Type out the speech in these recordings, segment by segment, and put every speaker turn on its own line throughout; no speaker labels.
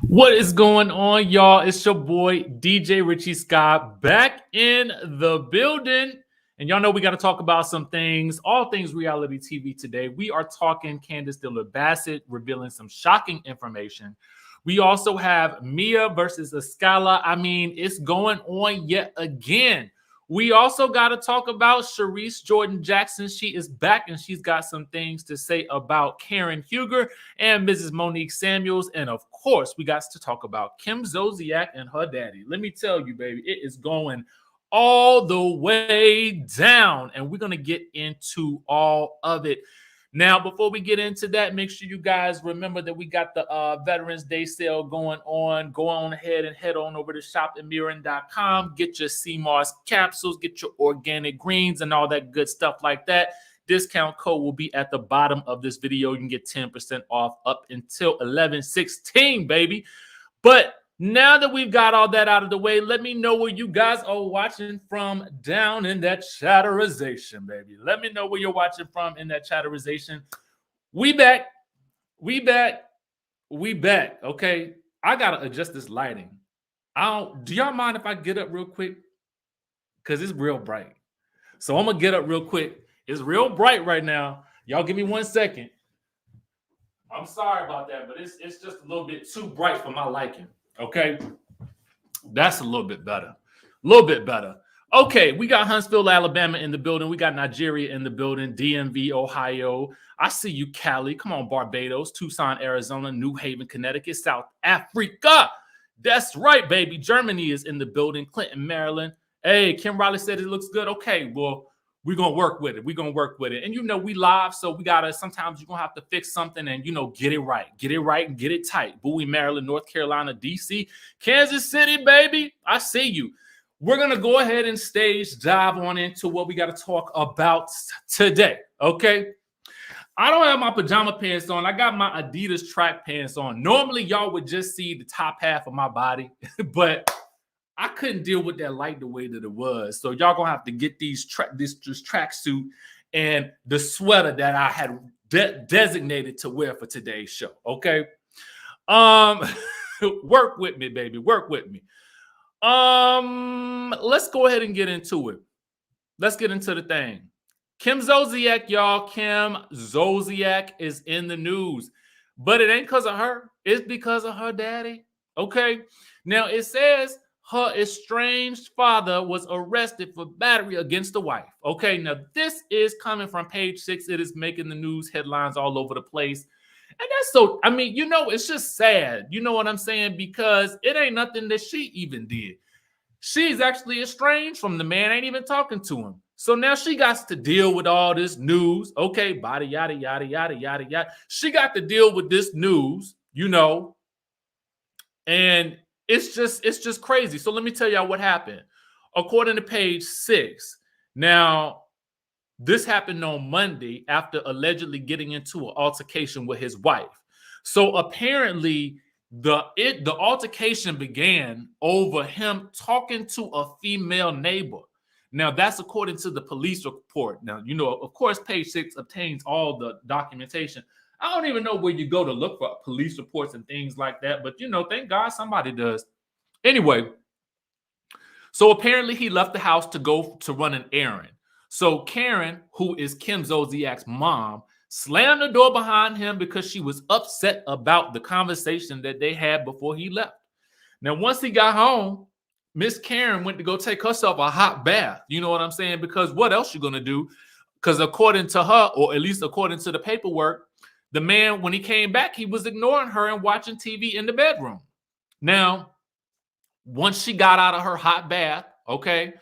What is going on, y'all? It's your boy DJRichieSkye back in the building. And y'all know we got to talk about some things, all things reality TV today. We are talking Candiace Dillard-Bassett revealing some shocking information. We also have Mia versus ASKALA. I mean, it's going on yet again. We also got to talk about Charrisse Jackson-Jordan. She is back and she's got some things to say about Karen Huger and Mrs. Monique Samuels. And of course, we got to talk about Kim Zolciak and her daddy. Let me tell you, baby, it is going all the way down. And we're going to get into all of it. Now, before we get into that, make sure you guys remember that we got the Veterans Day sale going on. Go on ahead and head on over to shopandmirren.com. Get your CMARS capsules, get your organic greens and all that good stuff like that. Discount code will be at the bottom of this video. You can get 10% off up until 11/16, baby. But now that we've got all that out of the way, let me know where you guys are watching from down in that chatterization, baby. Let me know where you're watching from in that chatterization. We back. Okay. I gotta adjust this lighting. Do y'all mind if I get up real quick? Because it's real bright. So I'm gonna get up real quick. It's real bright right now. Y'all give me 1 second. I'm sorry about that, but it's just a little bit too bright for my liking. Okay, that's a little bit better. Okay, we got Huntsville, Alabama in the building. We got Nigeria in the building, DMV, Ohio. I see you, Cali. Come on, Barbados, Tucson, Arizona, New Haven, Connecticut, South Africa. That's right, baby. Germany is in the building, Clinton, Maryland. Hey, Kim Riley said it looks good. Okay, well, we're going to work with it. And, we live, so we got to, sometimes you're going to have to fix something and, get it right and get it tight. Bowie, Maryland, North Carolina, D.C., Kansas City, baby. I see you. We're going to go ahead and stage dive on into what we got to talk about today, okay? I don't have my pajama pants on. I got my Adidas track pants on. Normally, y'all would just see the top half of my body, but I couldn't deal with that light the way that it was. So y'all gonna have to get this tracksuit and the sweater that I had designated to wear for today's show. Okay. Work with me, baby. Work with me. Let's go ahead and get into it. Let's get into the thing. Kim Zolciak, y'all. Kim Zolciak is in the news, but it ain't because of her. It's because of her daddy. Okay. Now it says her estranged father was arrested for battery against the wife. Okay, now this is coming from Page 6. It is making the news headlines all over the place. And that's so, it's just sad. You know what I'm saying? Because it ain't nothing that she even did. She's actually estranged from the man, ain't even talking to him. So now she got to deal with all this news. Okay, body, yada, yada, yada, yada, yada. She got to deal with this news, and it's just crazy. So let me tell y'all what happened. According to Page 6, now this happened on Monday after allegedly getting into an altercation with his wife. So apparently the altercation began over him talking to a female neighbor. Now that's according to the police report. Now, of course, Page 6 obtains all the documentation. I don't even know where you go to look for police reports and things like that. But, thank God somebody does. Anyway, so apparently he left the house to go to run an errand. So Karen, who is Kim Zolciak's mom, slammed the door behind him because she was upset about the conversation that they had before he left. Now, once he got home, Miss Karen went to go take herself a hot bath. You know what I'm saying? Because what else you going to do? Because according to her, or at least according to the paperwork, the man, when he came back, he was ignoring her and watching TV in the bedroom. Now, once she got out of her hot bath, okay,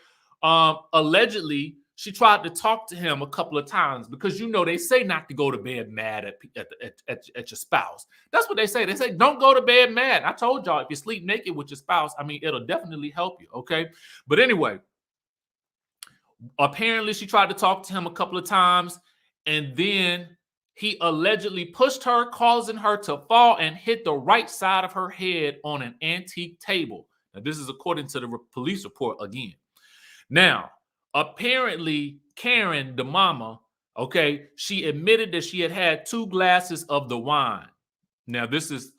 allegedly, she tried to talk to him a couple of times because, they say not to go to bed mad at your spouse. That's what they say. They say, don't go to bed mad. I told y'all, if you sleep naked with your spouse, it'll definitely help you, okay? But anyway, apparently she tried to talk to him a couple of times, and then he allegedly pushed her, causing her to fall and hit the right side of her head on an antique table. Now, this is according to the police report again. Now, apparently, Karen, the mama, okay, she admitted that she had 2 glasses of the wine. Now, this is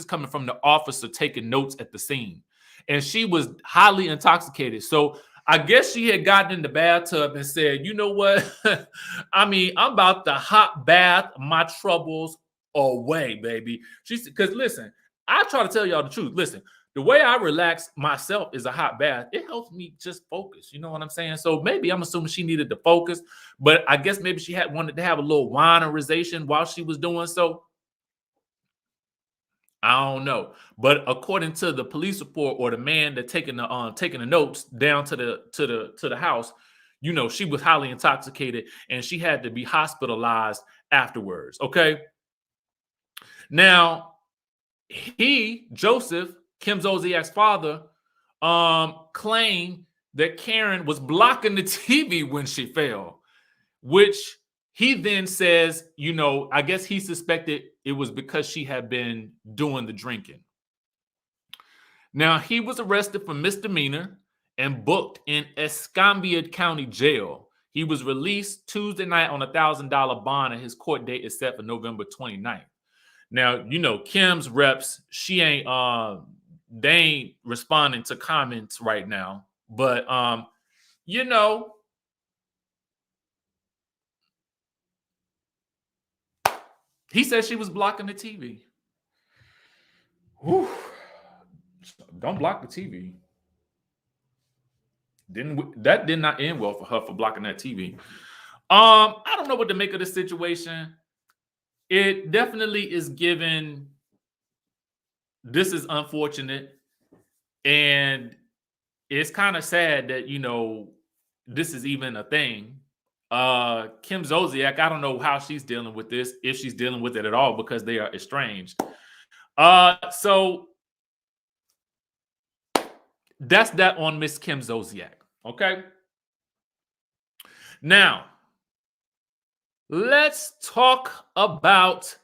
coming from the officer taking notes at the scene, and she was highly intoxicated. So I guess she had gotten in the bathtub and said, "You know what? I mean, I'm about to hot bath my troubles away, baby." She said, "Because listen, I try to tell y'all the truth. Listen, the way I relax myself is a hot bath. It helps me just focus. You know what I'm saying? So maybe I'm assuming she needed to focus, but I guess maybe she had wanted to have a little winerization while she was doing so. I don't know, but according to the police report or the man that taking the notes down to the house, you know, she was highly intoxicated and she had to be hospitalized afterwards. Okay, now Joseph, Kim Zolciak's father, claimed that Karen was blocking the TV when she fell, which he then says, you know, I guess he suspected it was because she had been doing the drinking. Now, he was arrested for misdemeanor and booked in Escambia County Jail. He was released Tuesday night on a $1,000 bond, and his court date is set for November 29th. Now, you know, Kim's reps, they ain't responding to comments right now, but you know, he said she was blocking the TV. Whew. Don't block the TV. That did not end well for her for blocking that TV. I don't know what to make of this situation. It definitely is given. This is unfortunate, and it's kind of sad that, you know, this is even a thing. Kim Zolciak, I don't know how she's dealing with this, if she's dealing with it at all, because they are estranged. So that's that on Miss Kim Zolciak. Okay. Now, let's talk about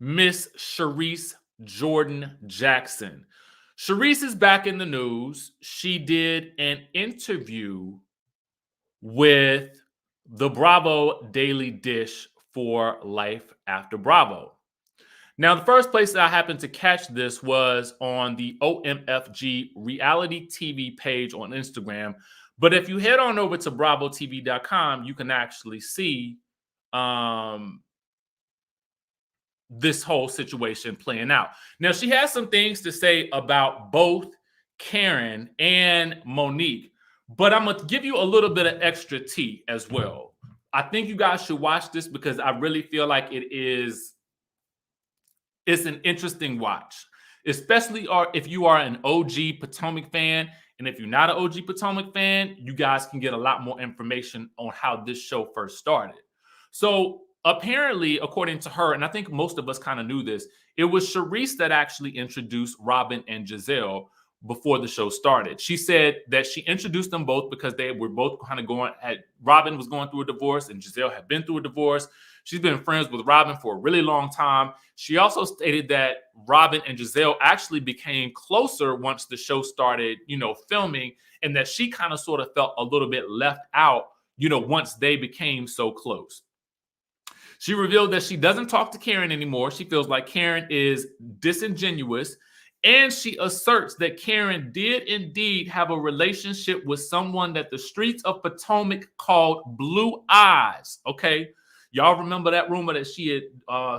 Miss Charrisse Jordan-Jackson. Charrisse is back in the news. She did an interview with the Bravo Daily Dish for Life After Bravo. Now, the first place that I happened to catch this was on the OMFG reality TV page on Instagram. But if you head on over to bravotv.com, you can actually see this whole situation playing out. Now, she has some things to say about both Karen and Monique, but I'm going to give you a little bit of extra tea as well. I think you guys should watch this because I really feel like it's an interesting watch, especially if you are an OG Potomac fan. And if you're not an OG Potomac fan, you guys can get a lot more information on how this show first started. So apparently, according to her, and I think most of us kind of knew this, it was Charrisse that actually introduced Robin and Giselle before the show started. She said that she introduced them both because they were both kind of Robin was going through a divorce and Giselle had been through a divorce. She's been friends with Robin for a really long time. She also stated that Robin and Giselle actually became closer once the show started, you know, filming, and that she kind of sort of felt a little bit left out, you know, once they became so close. She revealed that she doesn't talk to Karen anymore. She feels like Karen is disingenuous. And she asserts that Karen did indeed have a relationship with someone that the streets of Potomac called Blue Eyes. Okay. Y'all remember that rumor that she had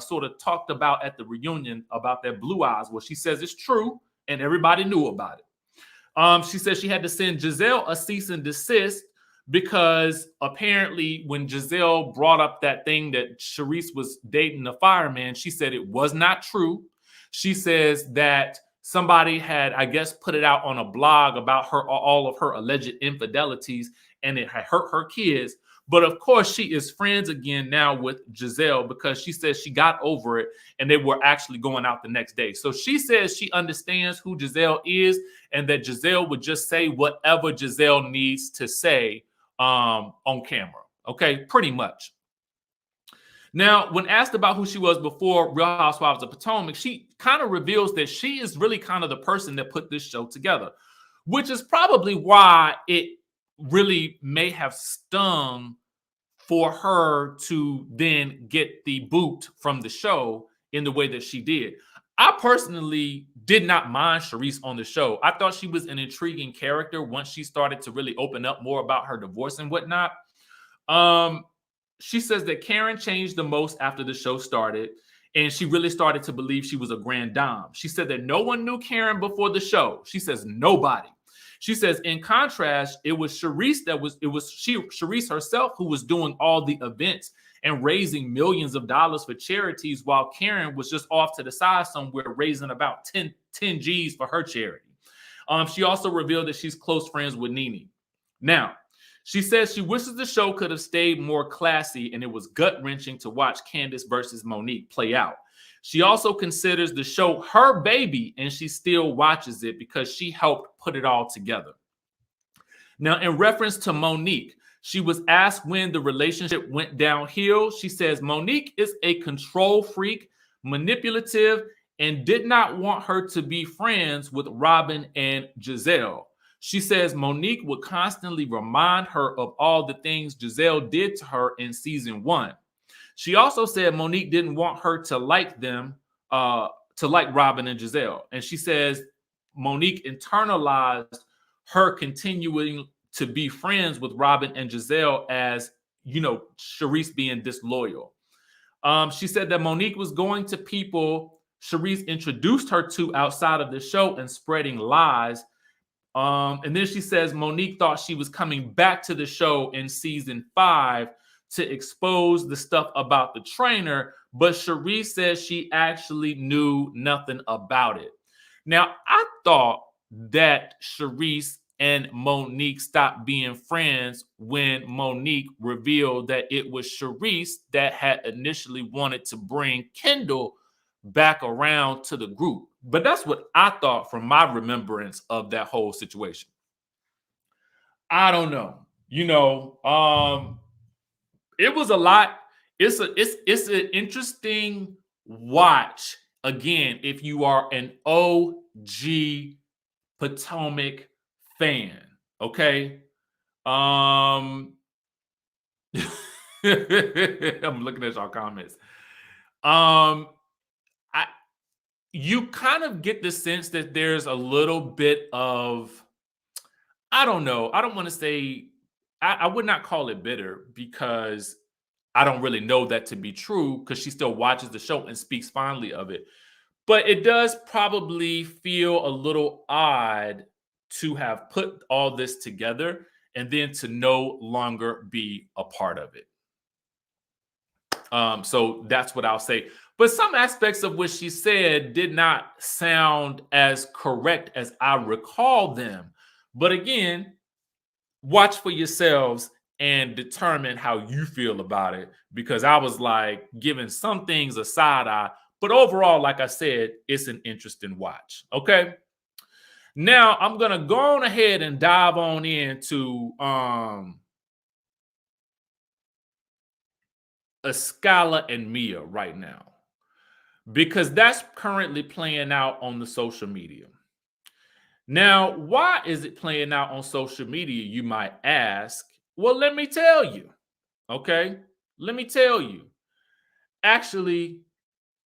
sort of talked about at the reunion about that Blue Eyes? Well, she says it's true and everybody knew about it. She says she had to send Giselle a cease and desist because apparently when Giselle brought up that thing that Charrisse was dating a fireman, she said it was not true. She says that somebody had, I guess, put it out on a blog about all of her alleged infidelities, and it had hurt her kids. But of course, she is friends again now with Giselle because she says she got over it and they were actually going out the next day. So she says she understands who Giselle is and that Giselle would just say whatever Giselle needs to say on camera. Okay, pretty much. Now, when asked about who she was before Real Housewives of Potomac, she kind of reveals that she is really kind of the person that put this show together, which is probably why it really may have stung for her to then get the boot from the show in the way that she did. I personally did not mind Charrisse on the show. I thought she was an intriguing character once she started to really open up more about her divorce and whatnot. She says that Karen changed the most after the show started, and she really started to believe she was a grand dame. She said that no one knew Karen before the show. She says nobody. She says, in contrast, it was Charrisse Charrisse herself who was doing all the events and raising millions of dollars for charities, while Karen was just off to the side somewhere raising about 10 G's for her charity. She also revealed that she's close friends with Nene. Now, she says she wishes the show could have stayed more classy, and it was gut-wrenching to watch Candiace versus Monique play out. She also considers the show her baby, and she still watches it because she helped put it all together. Now, in reference to Monique, she was asked when the relationship went downhill. She says Monique is a control freak, manipulative, and did not want her to be friends with Robin and Giselle. She says Monique would constantly remind her of all the things Giselle did to her in season 1. She also said Monique didn't want her to like them, to like Robin and Giselle. And she says Monique internalized her continuing to be friends with Robin and Giselle as, Charrisse being disloyal. She said that Monique was going to people Charrisse introduced her to outside of the show and spreading lies. And then she says Monique thought she was coming back to the show in season 5 to expose the stuff about the trainer, but Charrisse says she actually knew nothing about it. Now, I thought that Charrisse and Monique stopped being friends when Monique revealed that it was Charrisse that had initially wanted to bring Kendall back around to the group. But that's what I thought from my remembrance of that whole situation. I don't know. It was a lot. It's an interesting watch. Again, if you are an OG Potomac fan, okay? I'm looking at y'all comments. You kind of get the sense that there's a little bit of, I don't know. I don't want to say, I would not call it bitter because I don't really know that to be true because she still watches the show and speaks fondly of it. But it does probably feel a little odd to have put all this together and then to no longer be a part of it. So that's what I'll say. But some aspects of what she said did not sound as correct as I recall them. But again, watch for yourselves and determine how you feel about it, because I was like giving some things a side eye. But overall, like I said, it's an interesting watch. Okay. Now I'm going to go on ahead and dive on into Askala and Mia right now, because that's currently playing out on the social media. Now, why is it playing out on social media, you might ask? Well, let me tell you. Okay? Let me tell you. Actually,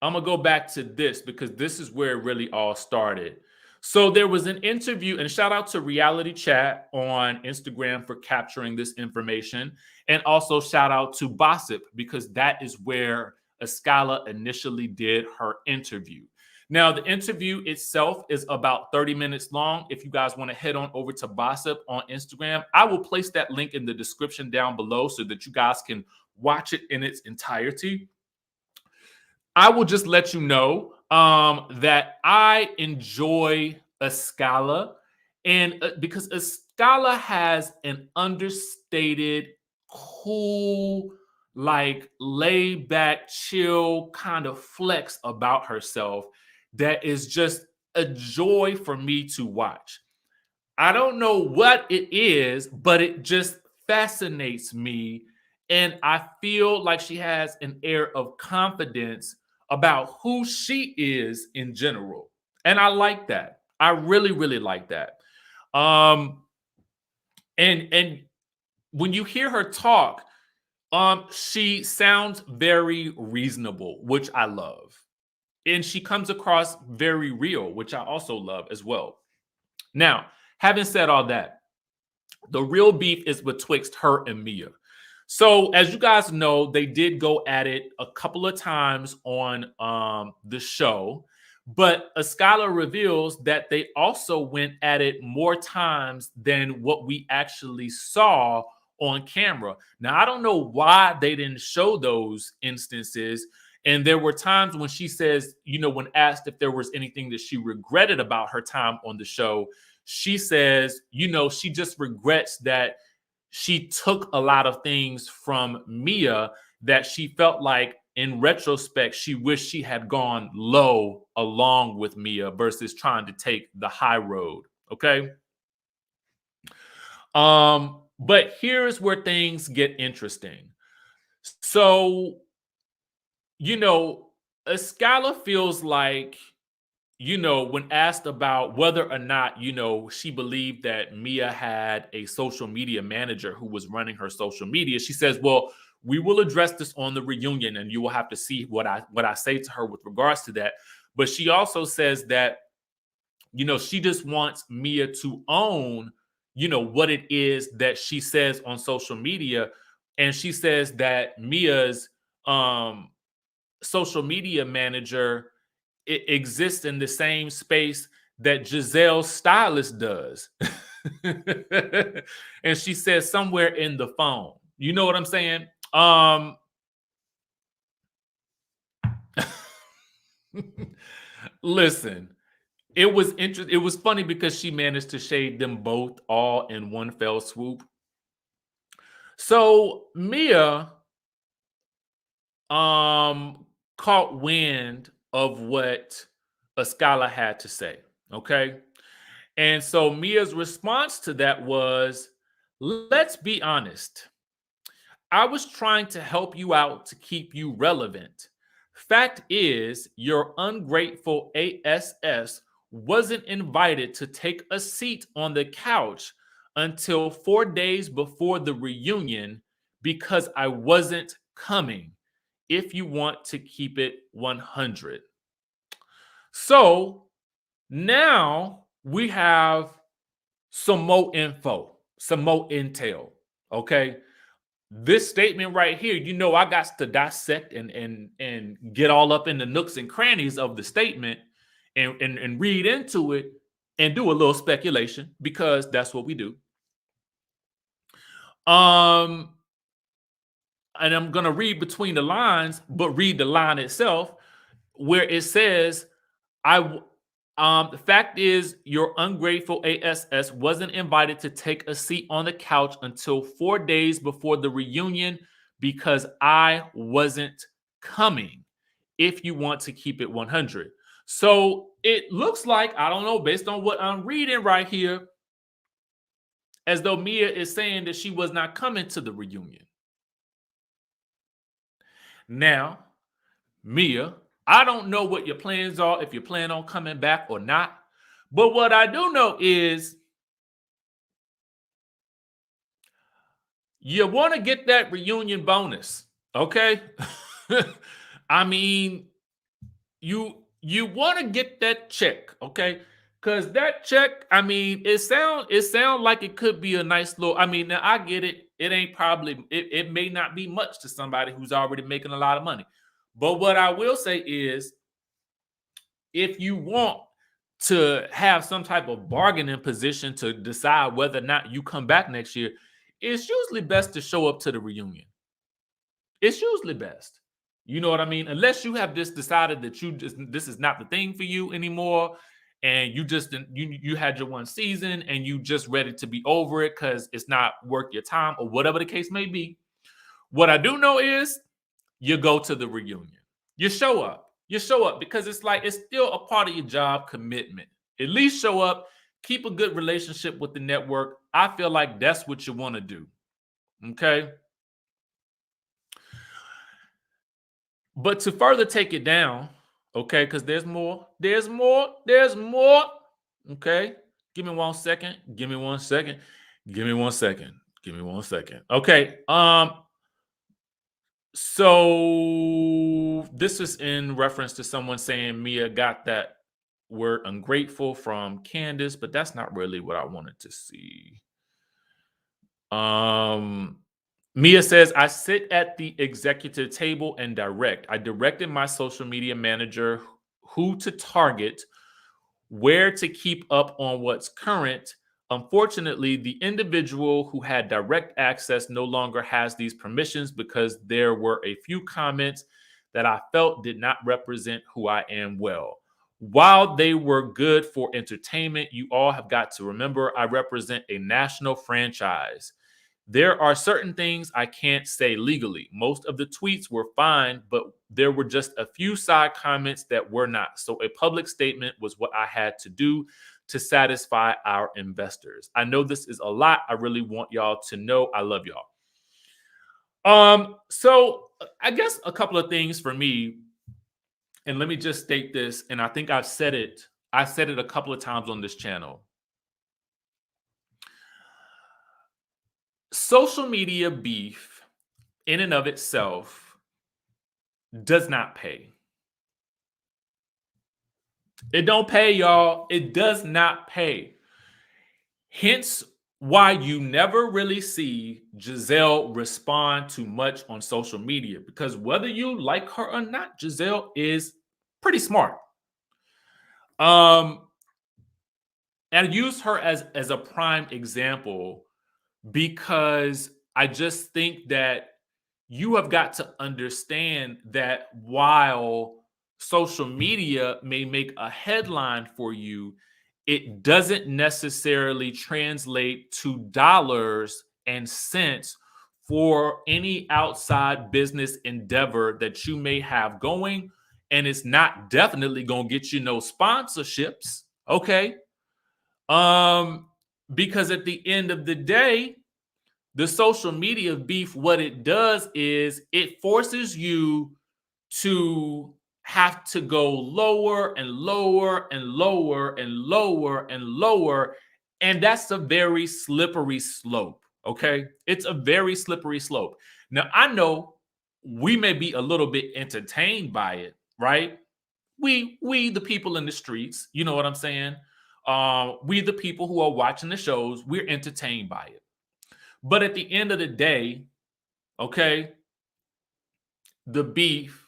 I'm going to go back to this because this is where it really all started. So there was an interview, and shout out to Reality Chat on Instagram for capturing this information. And also shout out to Bassett because that is where Askala initially did her interview. Now, the interview itself is about 30 minutes long. If you guys want to head on over to Bassett on Instagram, I will place that link in the description down below so that you guys can watch it in its entirety. I will just let you know that I enjoy Askala, and because Askala has an understated, cool, like laid back, chill kind of flex about herself that is just a joy for me to watch. I don't know what it is, but it just fascinates me. And I feel like she has an air of confidence about who she is in general. And I like that. I really, really like that. And when you hear her talk, she sounds very reasonable, which I love. and she comes across very real, which I also love as well. Now, having said all that, the real beef is betwixt her and Mia. So, as you guys know, they did go at it a couple of times on the show, but ASKALA reveals that they also went at it more times than what we actually saw on camera. Now, I don't know why they didn't show those instances. And there were times when she says, you know, when asked if there was anything that she regretted about her time on the show, she says, you know, she just regrets that she took a lot of things from Mia that she felt like in retrospect, she wished she had gone low along with Mia versus trying to take the high road. Okay. But here's where things get interesting. So, you know, ASKALA feels like, you know, when asked about whether or not, you know, she believed that Mia had a social media manager who was running her social media, she says, well, we will address this on the reunion and you will have to see what I say to her with regards to that. But she also says that, you know, she just wants Mia to own, you know, what it is that she says on social media. And she says that Mia's social media manager, it exists in the same space that Giselle's stylist does. And she says somewhere in the phone. You know what I'm saying? Listen, it was interesting. It was funny because she managed to shade them both all in one fell swoop. So Mia caught wind of what ASKALA had to say. Okay. And so Mia's response to that was, let's be honest. I was trying to help you out to keep you relevant. Fact is, your ungrateful ASS wasn't invited to take a seat on the couch until 4 days before the reunion because I wasn't coming, if you want to keep it 100. So now we have some more info, some more intel. Okay. This statement right here, you know, I got to dissect and get all up in the nooks and crannies of the statement and read into it and do a little speculation because that's what we do. And I'm gonna read between the lines, but read the line itself where it says, the fact is, your ungrateful ASS wasn't invited to take a seat on the couch until 4 days before the reunion because I wasn't coming, if you want to keep it 100. So it looks like, I don't know, based on what I'm reading right here, as though Mia is saying that she was not coming to the reunion. Now, Mia, I don't know what your plans are, if you plan on coming back or not. But what I do know is you want to get that reunion bonus, okay? I mean, you want to get that check, okay? Because that check, I mean, it sound like it could be a nice little. I mean, now I get it. It ain't probably, it may not be much to somebody who's already making a lot of money. But what I will say is, if you want to have some type of bargaining position to decide whether or not you come back next year, it's usually best to show up to the reunion. It's usually best. You know what I mean? Unless you have just decided that this is not the thing for you anymore, and you had your one season and you just ready to be over it because it's not worth your time or whatever the case may be. What I do know is you go to the reunion. You show up. You show up because it's like it's still a part of your job commitment. At least show up, keep a good relationship with the network. I feel like that's what you want to do. Okay. But to further take it down, okay, because there's more. Okay. Give me 1 second. Give me 1 second. Give me 1 second. Give me 1 second. Okay. So So this is in reference to someone saying Mia got that word ungrateful from Candiace, but that's not really what I wanted to see. Mia says, I sit at the executive table and direct. I directed my social media manager who to target, where to keep up on what's current. Unfortunately, the individual who had direct access no longer has these permissions because there were a few comments that I felt did not represent who I am well. While they were good for entertainment, you all have got to remember I represent a national franchise. There are certain things I can't say legally. Most of the tweets were fine, but there were just a few side comments that were not. So a public statement was what I had to do to satisfy our investors. I know this is a lot. I really want y'all to know I love y'all. So I guess a couple of things for me, and let me just state this, and I think I've said it. I said it a couple of times on this channel. Social media beef in and of itself does not pay. It don't pay, y'all. It does not pay. Hence why you never really see Giselle respond too much on social media, because whether you like her or not, Giselle is pretty smart. And I use her as a prime example because I just think that you have got to understand that while social media may make a headline for you, it doesn't necessarily translate to dollars and cents for any outside business endeavor that you may have going. And it's not definitely going to get you no sponsorships. Okay. Because at the end of the day, the social media beef, what it does is it forces you to have to go lower and lower and lower and lower and lower. And that's a very slippery slope. Okay. It's a very slippery slope. Now, I know we may be a little bit entertained by it, right? We, the people in the streets, you know what I'm saying? We, the people who are watching the shows, we're entertained by it. But at the end of the day, okay, the beef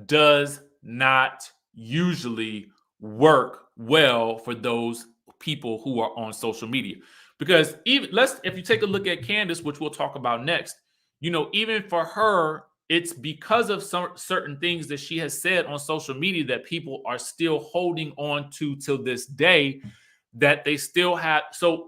does not usually work well for those people who are on social media. Because if you take a look at Candiace, which we'll talk about next, you know, even for her, it's because of some certain things that she has said on social media that people are still holding on to till this day, that they still have. So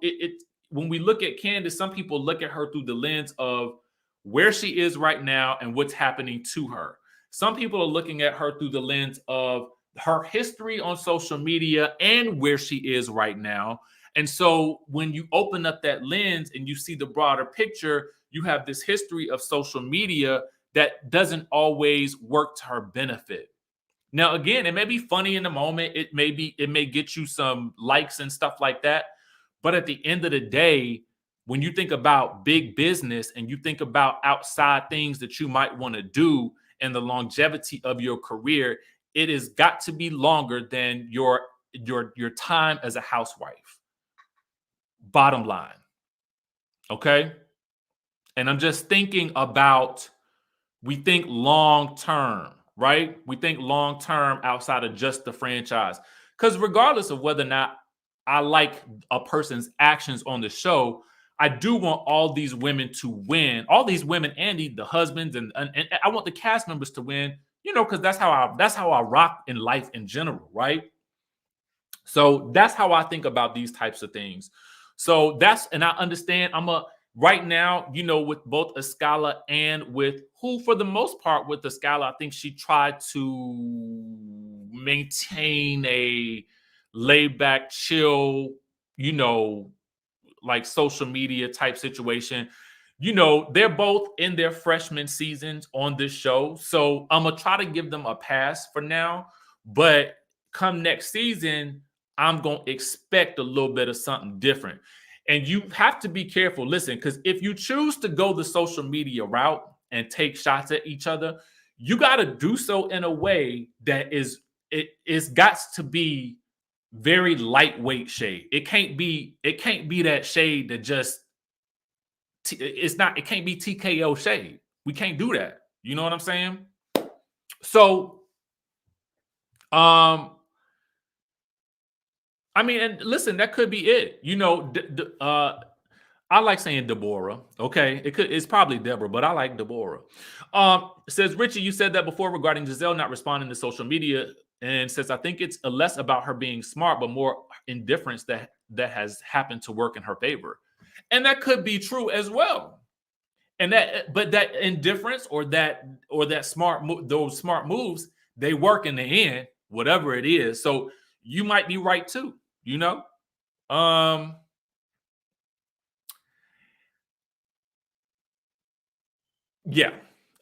when we look at Candiace, some people look at her through the lens of where she is right now and what's happening to her. Some people are looking at her through the lens of her history on social media and where she is right now. And so when you open up that lens and you see the broader picture, you have this history of social media that doesn't always work to her benefit. Now, again, it may be funny in the moment. It may get you some likes and stuff like that. But at the end of the day, when you think about big business and you think about outside things that you might want to do and the longevity of your career, it has got to be longer than your time as a housewife. Bottom line. Okay? And I'm just thinking about, we think long term, right? We think long term outside of just the franchise. Because regardless of whether or not I like a person's actions on the show, I do want all these women to win. All these women and the husbands and I want the cast members to win, you know, because that's how I rock in life in general, right? So that's how I think about these types of things. So and I understand right now, you know, with both ASKALA and with who, for the most part, with ASKALA, I think she tried to maintain a laid back, chill, you know, like social media type situation. You know, they're both in their freshman seasons on this show. So I'm going to try to give them a pass for now. But come next season, I'm going to expect a little bit of something different. And you have to be careful. Listen, because if you choose to go the social media route and take shots at each other, you got to do so in a way that it's got to be very lightweight shade. It can't be that shade that just it can't be TKO shade. We can't do that. You know what I'm saying? So I mean, and listen, that could be it. You know, I like saying Deborah. Okay, it's probably Deborah, but I like Deborah. Says Richie, you said that before regarding Giselle not responding to social media, and says I think it's less about her being smart, but more indifference that has happened to work in her favor, and that could be true as well. And but that indifference or that those smart moves, they work in the end, whatever it is. So you might be right too. You know. Yeah,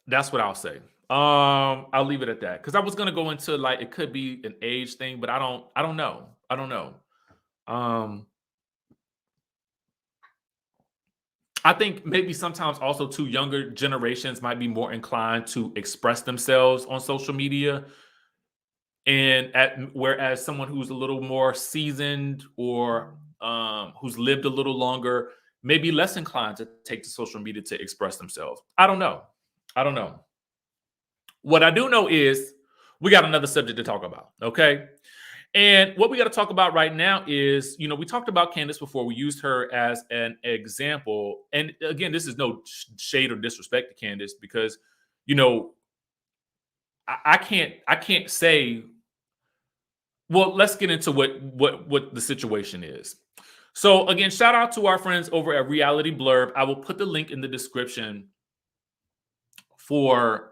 that's what I'll say. I'll leave it at that because I was gonna go into like it could be an age thing, but I don't know. I don't know. I think maybe sometimes also too younger generations might be more inclined to express themselves on social media, and whereas someone who's a little more seasoned or who's lived a little longer may be less inclined to take to social media to express themselves. I don't know. I don't know. What I do know is we got another subject to talk about. Okay. And what we got to talk about right now is, you know, we talked about Candiace before. We used her as an example. And again, this is no shade or disrespect to Candiace because, you know, I can't say, well, let's get into what the situation is. So again, shout out to our friends over at Reality Blurb. I will put the link in the description for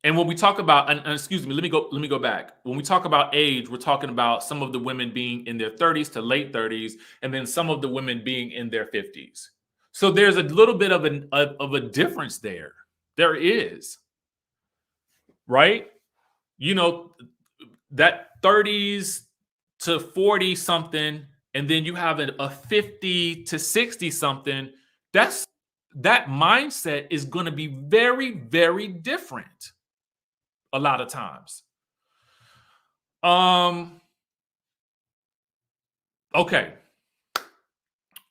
and when we talk about, and excuse me, let me go back. When we talk about age, we're talking about some of the women being in their 30s to late 30s, and then some of the women being in their 50s. So there's a little bit of a difference there. There is, right? You know, that 30s to 40 something, and then you have a 50 to 60 something. That mindset is going to be very, very different. A lot of times. Okay.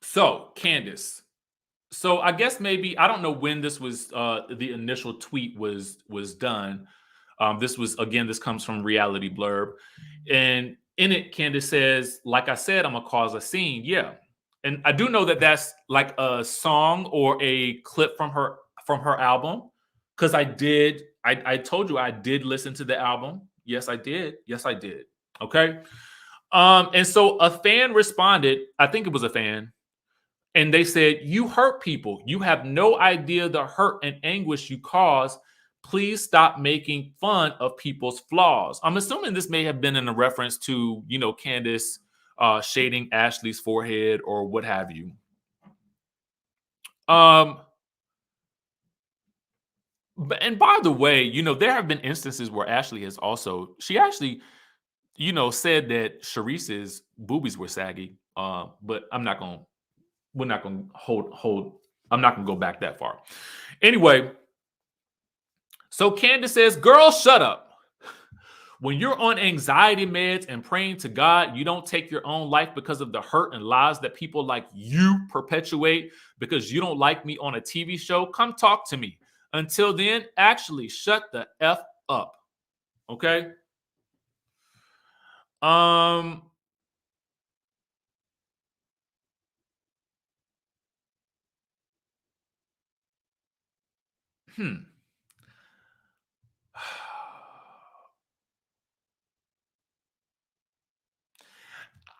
So Candiace. So I guess maybe I don't know when this was the initial tweet was done. This comes from Reality Blurb. And in it, Candiace says, like I said, I'm gonna cause a scene. Yeah. And I do know that that's like a song or a clip from her album. Because I told you I did listen to the album. Yes, I did. Okay. And so a fan responded, I think it was a fan, and they said, "You hurt people. You have no idea the hurt and anguish you cause. Please stop making fun of people's flaws." I'm assuming this may have been in a reference to, you know, Candiace shading Ashley's forehead or what have you. And by the way, you know, there have been instances where Ashley has she actually, you know, said that Charrisse's boobies were saggy. But we're not gonna I'm not gonna go back that far. Anyway, so Candiace says, "Girl, shut up. When you're on anxiety meds and praying to God, you don't take your own life because of the hurt and lies that people like you perpetuate because you don't like me on a TV show. Come talk to me. Until then, actually shut the F up." Okay? I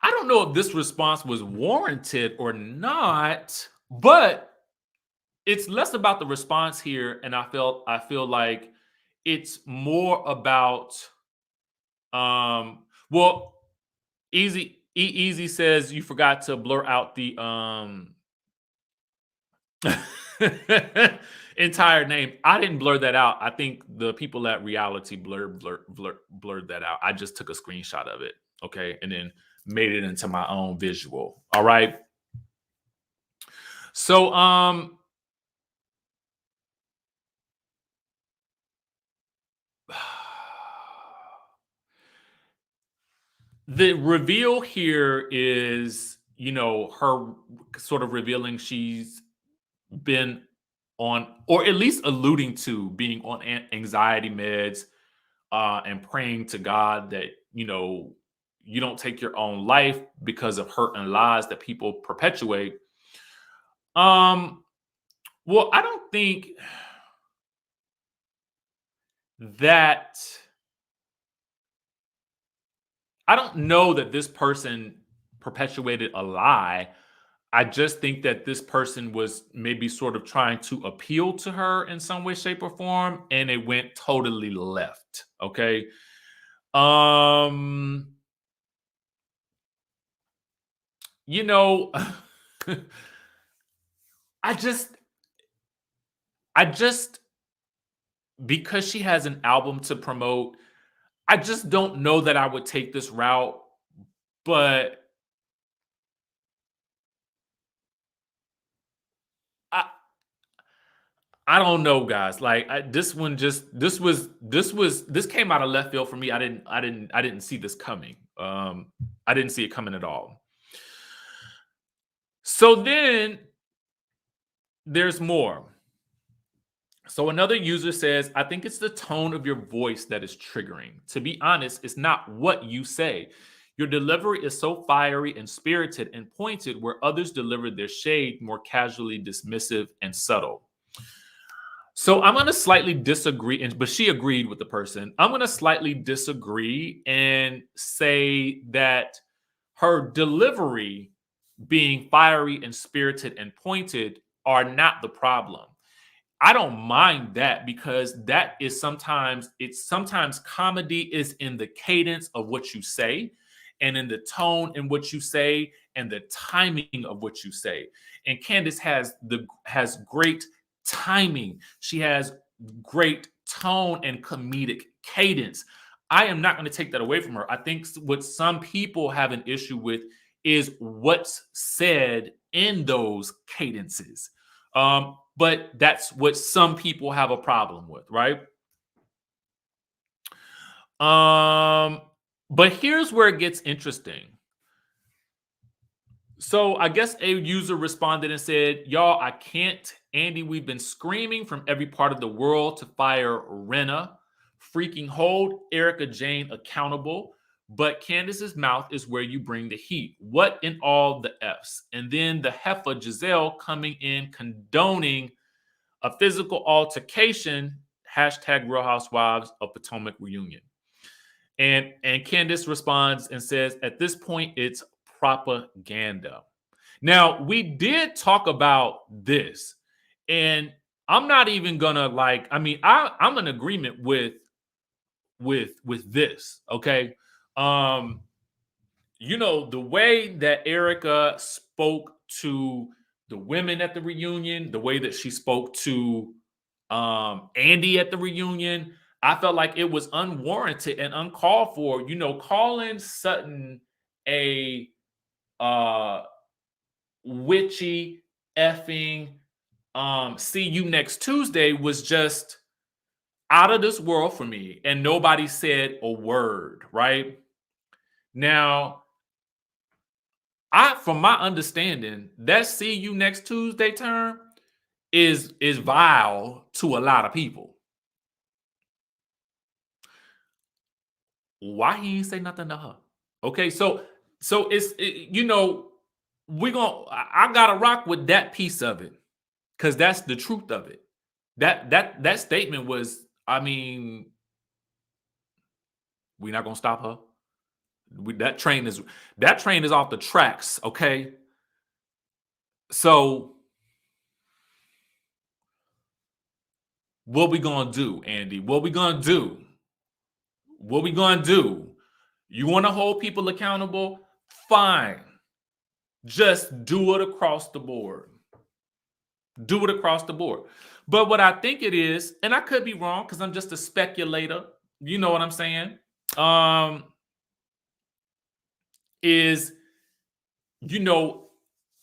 don't know if this response was warranted or not, but it's less about the response here, and I feel like it's more about well, Easy says you forgot to blur out the entire name. I didn't blur that out. I think the people at Reality blurred that out. I just took a screenshot of it, okay, and then made it into my own visual. All right. So The reveal here is, her sort of revealing she's been on, or at least alluding to being on anxiety meds, and praying to God that, you don't take your own life because of hurt and lies that people perpetuate. Um, well, I don't think that I don't know that this person perpetuated a lie. I just think that this person was maybe sort of trying to appeal to her in some way, shape, or form, and it went totally left. Okay. Um, you know, I just I just because she has an album to promote, I just don't know that I would take this route, but I I don't know, guys. Like this one, just this came out of left field for me. I didn't see this coming. I didn't see it coming at all. So then there's more. So another user says, I think it's the tone of your voice that is triggering. To be honest, it's not what you say. Your delivery is so fiery and spirited and pointed, where others deliver their shade more casually, dismissive, and subtle. So I'm going to slightly disagree, but she agreed with the person. I'm going to slightly disagree and say that her delivery being fiery and spirited and pointed are not the problem. I don't mind that, because that is sometimes comedy is in the cadence of what you say, and in the tone in what you say, and the timing of what you say. And Candiace has great timing. She has great tone and comedic cadence. I am not going to take that away from her. I think what some people have an issue with is what's said in those cadences. But that's what some people have a problem with, right? But here's where it gets interesting. So I guess a user responded and said, y'all, I can't. Andy, we've been screaming from every part of the world to fire Renna. Freaking hold Erica Jane accountable. But Candiace's mouth is where you bring the heat. What in all the F's? And then the heifer Giselle coming in condoning a physical altercation, hashtag Real Housewives of Potomac reunion. And Candiace responds and says, at this point, it's propaganda. Now, we did talk about this, and I'm not even gonna I'm in agreement with this, okay? The way that Erica spoke to the women at the reunion, the way that she spoke to Andy at the reunion, I felt like it was unwarranted and uncalled for. Calling Sutton a witchy effing see you next Tuesday was just out of this world for me, and nobody said a word. Right now, from my understanding, that see you next Tuesday term is vile to a lot of people. Why he ain't say nothing to her? Okay, so I gotta rock with that piece of it, because that's the truth of it. That statement was, we're not gonna stop her. That train is off the tracks. Okay, so what we gonna do, Andy? What we gonna do? You want to hold people accountable? Fine. Just do it across the board. But what I think it is, and I could be wrong because I'm just a speculator, you know what I'm saying? Is,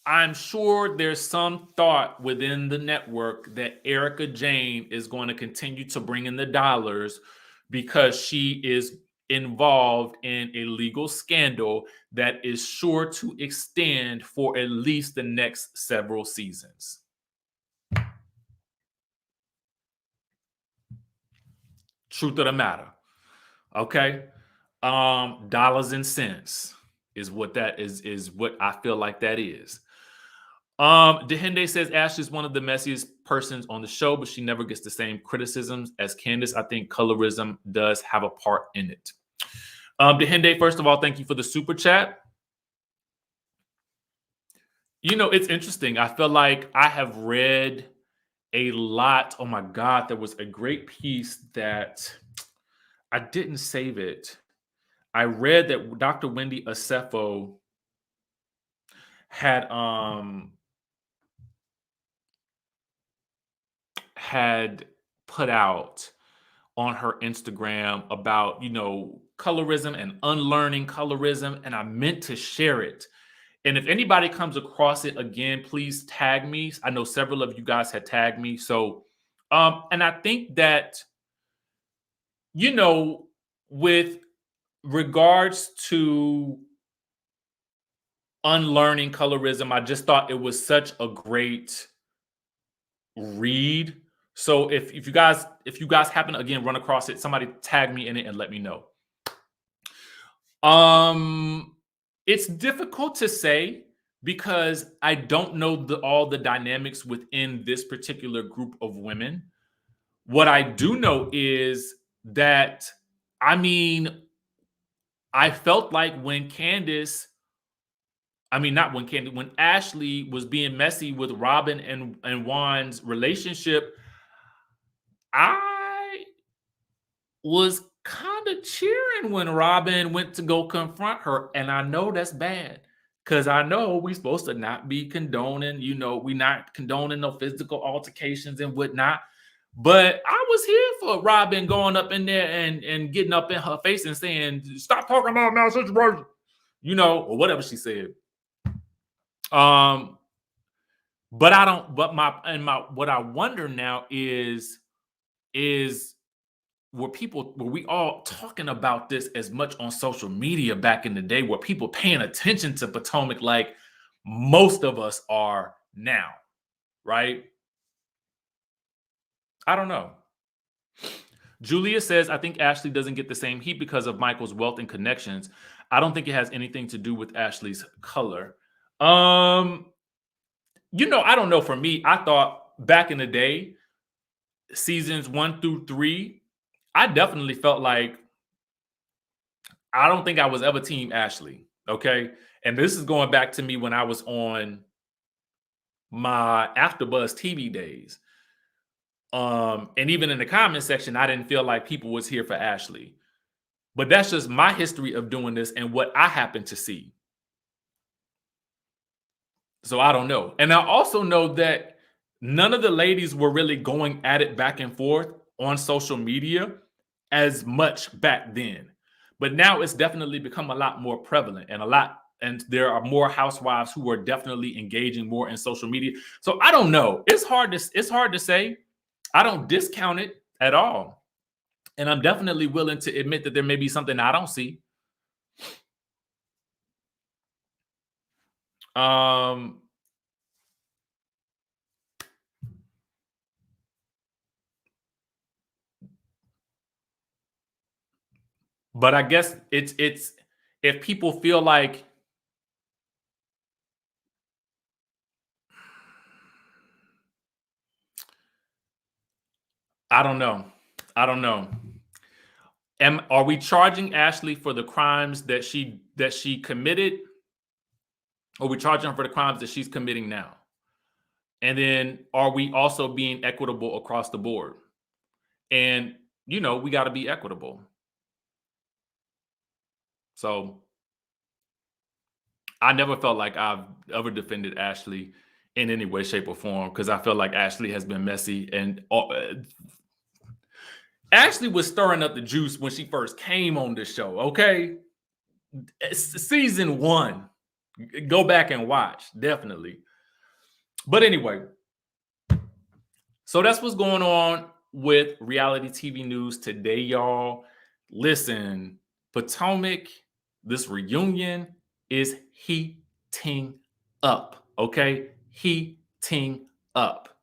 I'm sure there's some thought within the network that Erica Jane is going to continue to bring in the dollars because she is involved in a legal scandal that is sure to extend for at least the next several seasons. Truth of the matter. Okay. Dollars and cents is what that is what I feel like that is. Dehende says Ashley's one of the messiest persons on the show, but she never gets the same criticisms as Candiace. I think colorism does have a part in it. Dehende, first of all, thank you for the super chat. You know, it's interesting. I feel like I have read a lot. Oh my God, there was a great piece that I didn't save it. I read that Dr. Wendy Asefo had put out on her Instagram about, you know, colorism and unlearning colorism, and I meant to share it. And if anybody comes across it again, please tag me. I know several of you guys had tagged me. So, and I think that, you know, with regards to unlearning colorism, I just thought it was such a great read. So if you guys happen to again run across it, somebody tag me in it and let me know. It's difficult to say because I don't know all the dynamics within this particular group of women. What I do know is that, I mean, I felt like when Ashley was being messy with Robin and Juan's relationship, I was kind of cheering when Robin went to go confront her. And I know that's bad because I know we're supposed to not be condoning, you know, we're not condoning no physical altercations and whatnot. But I was here for Robin going up in there and getting up in her face and saying, "Stop talking about my situation," you know, or whatever she said. But I don't. But what I wonder now is were we all talking about this as much on social media back in the day? Were people paying attention to Potomac like most of us are now? Right? I don't know. Julia says, I think Ashley doesn't get the same heat because of Michael's wealth and connections. I don't think it has anything to do with Ashley's color. You know, I don't know. For me, I thought back in the day, seasons 1 through 3, I definitely felt like I don't think I was ever team Ashley. Okay. And this is going back to me when I was on my AfterBuzz TV days. And even in the comment section, I didn't feel like people was here for Ashley. But that's just my history of doing this and what I happen to see. So I don't know. And I also know that none of the ladies were really going at it back and forth on social media as much back then. But now it's definitely become a lot more prevalent and there are more housewives who are definitely engaging more in social media. So I don't know. It's hard to say. I don't discount it at all. And I'm definitely willing to admit that there may be something I don't see. But I guess it's if people feel like I don't know. Are we charging Ashley for the crimes that she committed? Or are we charging her for the crimes that she's committing now? And then are we also being equitable across the board? And, you know, we got to be equitable. So I never felt like I've ever defended Ashley in any way, shape, or form because I feel like Ashley has been messy. And Ashley was stirring up the juice when she first came on this show, okay? Season 1. Go back and watch, definitely. But anyway, so that's what's going on with reality TV news today, y'all. Listen, Potomac, this reunion is heating up. Okay, heating up.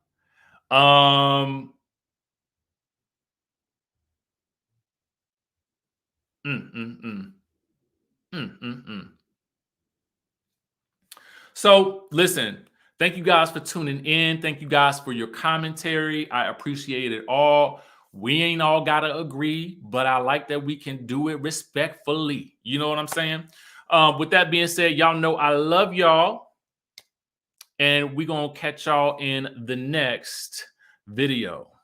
So listen, thank you guys for tuning in. Thank you guys for your commentary. I appreciate it all. We ain't all gotta agree, but I like that we can do it respectfully. You know what I'm saying? With that being said, y'all know I love y'all, and we're gonna catch y'all in the next video.